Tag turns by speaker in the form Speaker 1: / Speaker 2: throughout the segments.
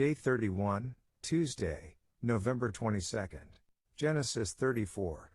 Speaker 1: Day 31, Tuesday, November 22nd. Genesis 34.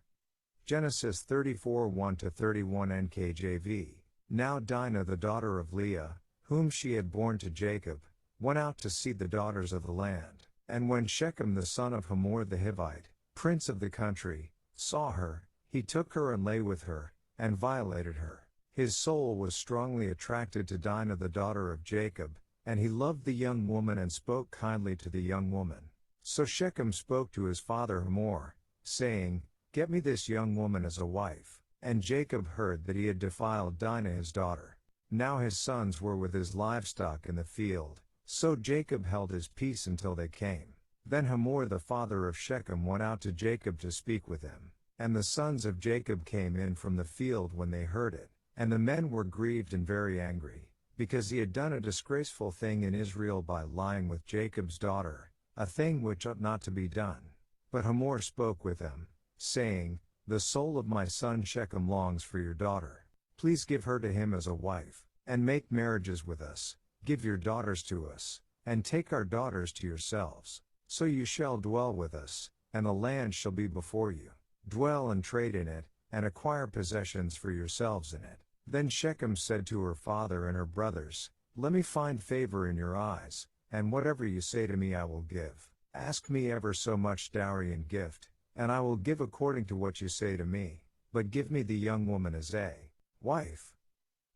Speaker 1: Genesis 34 1-31 NKJV. Now Dinah the daughter of Leah, whom she had borne to Jacob, went out to see the daughters of the land. And when Shechem the son of Hamor the Hivite, prince of the country, saw her, he took her and lay with her, and violated her. His soul was strongly attracted to Dinah the daughter of Jacob, and he loved the young woman and spoke kindly to the young woman. So Shechem spoke to his father Hamor, saying, "Get me this young woman as a wife." And Jacob heard that he had defiled Dinah his daughter. Now his sons were with his livestock in the field, so Jacob held his peace until they came. Then Hamor the father of Shechem went out to Jacob to speak with him. And the sons of Jacob came in from the field when they heard it, and the men were grieved and very angry, because he had done a disgraceful thing in Israel by lying with Jacob's daughter, a thing which ought not to be done. But Hamor spoke with them, saying, "The soul of my son Shechem longs for your daughter. Please give her to him as a wife, and make marriages with us. Give your daughters to us, and take our daughters to yourselves. So you shall dwell with us, and the land shall be before you. Dwell and trade in it, and acquire possessions for yourselves in it." Then Shechem said to her father and her brothers, "Let me find favor in your eyes, and whatever you say to me I will give. Ask me ever so much dowry and gift, and I will give according to what you say to me, but give me the young woman as a wife."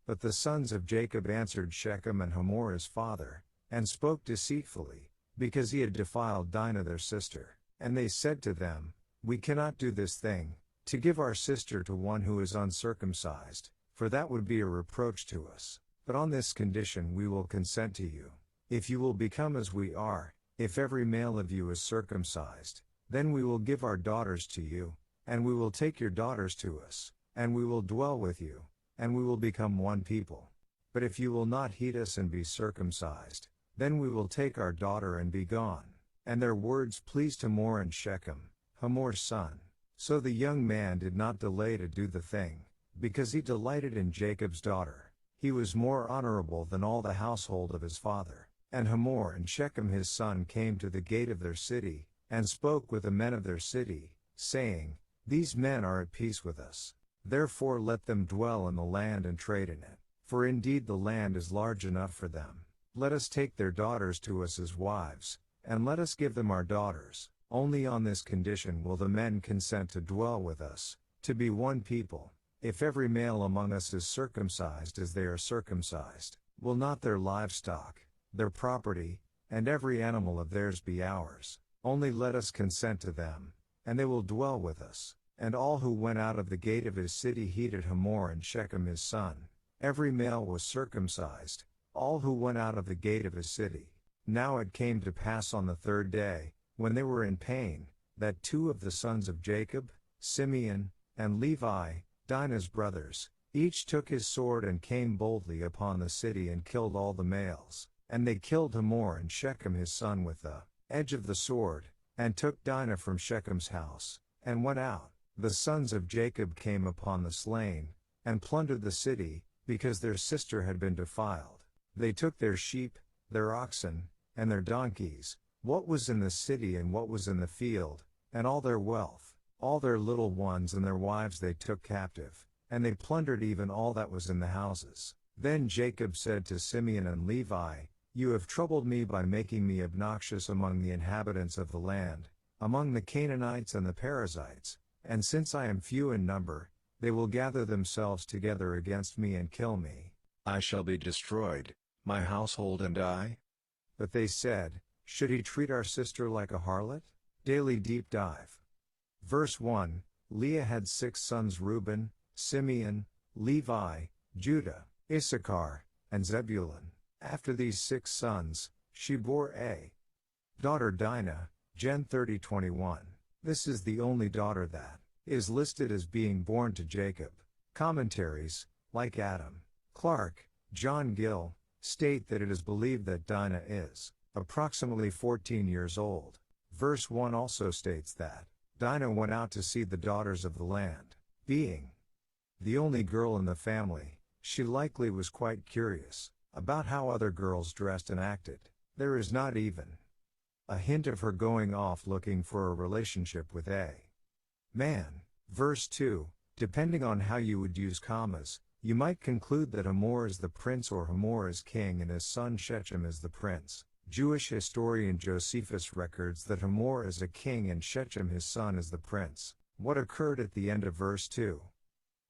Speaker 1: But the sons of Jacob answered Shechem and Hamor his father, and spoke deceitfully, because he had defiled Dinah their sister. And they said to them, "We cannot do this thing, to give our sister to one who is uncircumcised, for that would be a reproach to us. But on this condition we will consent to you. If you will become as we are, if every male of you is circumcised, then we will give our daughters to you, and we will take your daughters to us, and we will dwell with you, and we will become one people. But if you will not heed us and be circumcised, then we will take our daughter and be gone." And their words pleased Hamor and Shechem, Hamor's son. So the young man did not delay to do the thing, because he delighted in Jacob's daughter. He was more honorable than all the household of his father. And Hamor and Shechem his son came to the gate of their city, and spoke with the men of their city, saying, "These men are at peace with us. Therefore let them dwell in the land and trade in it. For indeed the land is large enough for them. Let us take their daughters to us as wives, and let us give them our daughters. Only on this condition will the men consent to dwell with us, to be one people. If every male among us is circumcised as they are circumcised, will not their livestock, their property, and every animal of theirs be ours? Only let us consent to them, and they will dwell with us." And all who went out of the gate of his city heeded Hamor and Shechem his son. Every male was circumcised, all who went out of the gate of his city. Now it came to pass on the third day, when they were in pain, that two of the sons of Jacob, Simeon, and Levi, Dinah's brothers, each took his sword and came boldly upon the city and killed all the males. And they killed Hamor and Shechem his son with the edge of the sword, and took Dinah from Shechem's house, and went out. The sons of Jacob came upon the slain, and plundered the city, because their sister had been defiled. They took their sheep, their oxen, and their donkeys, what was in the city and what was in the field, and all their wealth. All their little ones and their wives they took captive, and they plundered even all that was in the houses. Then Jacob said to Simeon and Levi, "You have troubled me by making me obnoxious among the inhabitants of the land, among the Canaanites and the Perizzites, and since I am few in number, they will gather themselves together against me and kill me. I shall be destroyed, my household and I." But they said, "Should he treat our sister like a harlot?" Daily Deep Dive. Verse 1, Leah had 6 sons: Reuben, Simeon, Levi, Judah, Issachar, and Zebulun. After these 6 sons, she bore a daughter Dinah, Gen 30:21. This is the only daughter that is listed as being born to Jacob. Commentaries, like Adam Clark, John Gill, state that it is believed that Dinah is approximately 14 years old. Verse 1 also states that Dinah went out to see the daughters of the land. Being the only girl in the family, she likely was quite curious about how other girls dressed and acted. There is not even a hint of her going off looking for a relationship with a man. Verse 2, depending on how you would use commas, you might conclude that Hamor is the prince or Hamor is king and his son Shechem is the prince. Jewish historian Josephus records that Hamor is a king and Shechem his son is the prince. What occurred at the end of verse 2?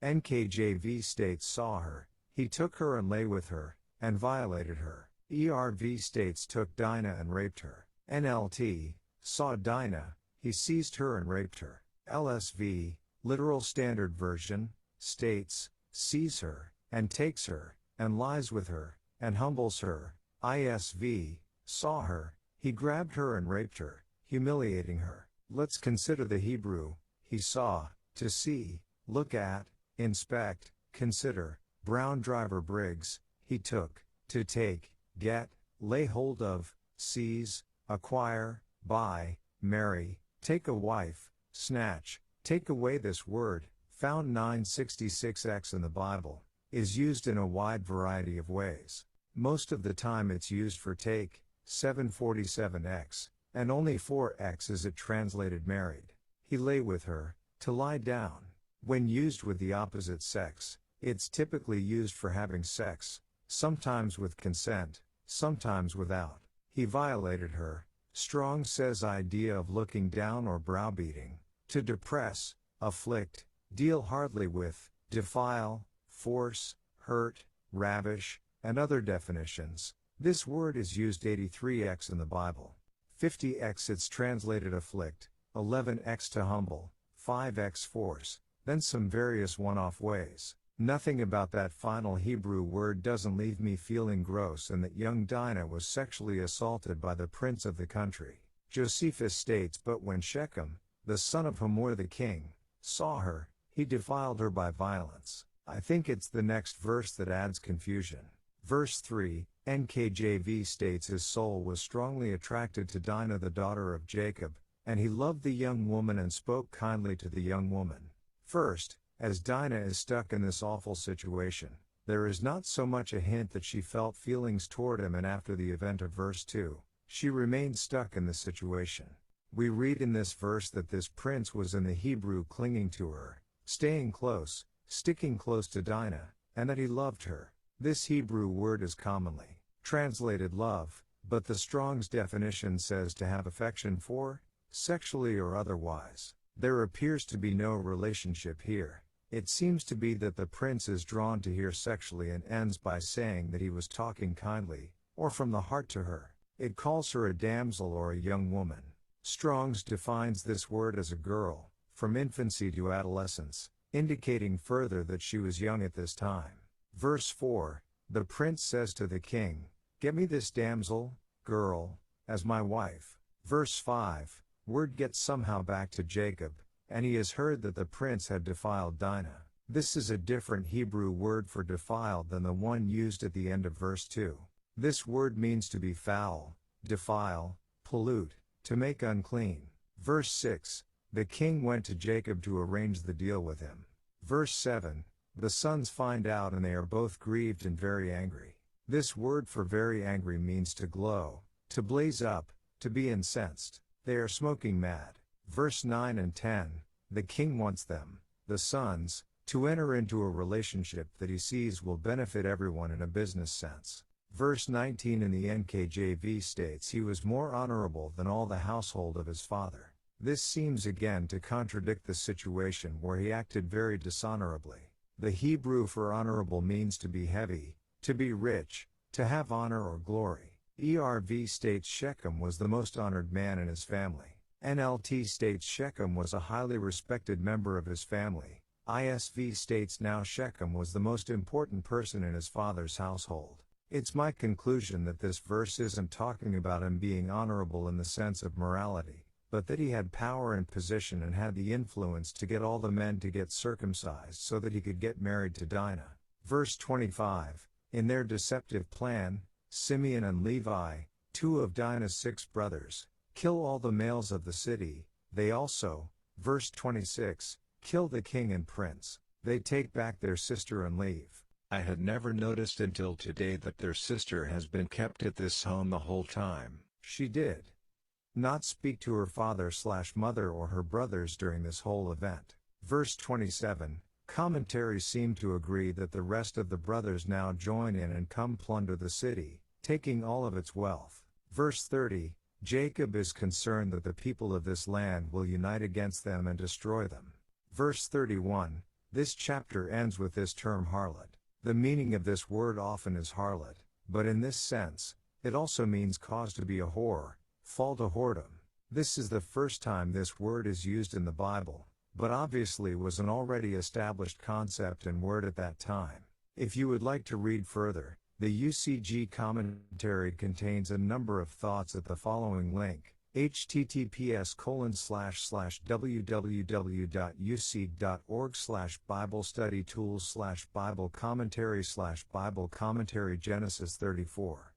Speaker 1: NKJV states saw her, he took her and lay with her, and violated her. ERV states took Dinah and raped her. NLT, saw Dinah, he seized her and raped her. LSV, Literal Standard Version, states, sees her, and takes her, and lies with her, and humbles her. ISV, saw her, he grabbed her and raped her, humiliating her. Let's consider the Hebrew, he saw, to see, look at, inspect, consider. Brown Driver Briggs, he took, to take, get, lay hold of, seize, acquire, buy, marry, take a wife, snatch, take away. This word, found 966x in the Bible, is used in a wide variety of ways. Most of the time it's used for take, 747x, and only 4x is it translated married. He lay with her, to lie down. When used with the opposite sex, it's typically used for having sex, sometimes with consent, sometimes without. He violated her. Strong says idea of looking down or browbeating, to depress, afflict, deal hardly with, defile, force, hurt, ravish, and other definitions. This word is used 83x in the Bible. 50x it's translated afflict, 11x to humble, 5x force, then some various one-off ways. Nothing about that final Hebrew word doesn't leave me feeling gross and that young Dinah was sexually assaulted by the prince of the country. Josephus states, but when Shechem, the son of Hamor the king, saw her, he defiled her by violence. I think it's the next verse that adds confusion. Verse 3, NKJV states his soul was strongly attracted to Dinah the daughter of Jacob, and he loved the young woman and spoke kindly to the young woman. First, as Dinah is stuck in this awful situation, there is not so much a hint that she felt feelings toward him, and after the event of verse 2, she remained stuck in the situation. We read in this verse that this prince was in the Hebrew clinging to her, staying close, sticking close to Dinah, and that he loved her. This Hebrew word is commonly translated love, but the Strong's definition says to have affection for, sexually or otherwise. There appears to be no relationship here. It seems to be that the prince is drawn to her sexually and ends by saying that he was talking kindly, or from the heart to her. It calls her a damsel or a young woman. Strong's defines this word as a girl, from infancy to adolescence, indicating further that she was young at this time. Verse 4, the prince says to the king, "Get me this damsel, girl, as my wife." Verse 5, word gets somehow back to Jacob, and he has heard that the prince had defiled Dinah. This is a different Hebrew word for defiled than the one used at the end of verse 2. This word means to be foul, defile, pollute, to make unclean. Verse 6, the king went to Jacob to arrange the deal with him. Verse 7, the sons find out and they are both grieved and very angry. This word for very angry means to glow, to blaze up, to be incensed. They are smoking mad. Verse 9 and 10, the king wants them, the sons, to enter into a relationship that he sees will benefit everyone in a business sense. Verse 19 in the NKJV states he was more honorable than all the household of his father. This seems again to contradict the situation where he acted very dishonorably. The Hebrew for honorable means to be heavy, to be rich, to have honor or glory. ERV states Shechem was the most honored man in his family. NLT states Shechem was a highly respected member of his family. ISV states now Shechem was the most important person in his father's household. It's my conclusion that this verse isn't talking about him being honorable in the sense of morality, but that he had power and position and had the influence to get all the men to get circumcised so that he could get married to Dinah. Verse 25, in their deceptive plan, Simeon and Levi, two of Dinah's 6 brothers, kill all the males of the city. They also, verse 26, kill the king and prince. They take back their sister and leave. I had never noticed until today that their sister has been kept at this home the whole time. She did. not speak to her father/mother or her brothers during this whole event. Verse 27, commentaries seem to agree that the rest of the brothers now join in and come plunder the city, taking all of its wealth. Verse 30, Jacob is concerned that the people of this land will unite against them and destroy them. Verse 31, this chapter ends with this term harlot. The meaning of this word often is harlot, but in this sense, it also means cause to be a whore, fall to whoredom. This is the first time this word is used in the Bible, but obviously was an already established concept and word at that time. If you would like to read further, the UCG commentary contains a number of thoughts at the following link, https://www.ucg.org/biblestudytools/bible commentary Genesis 34.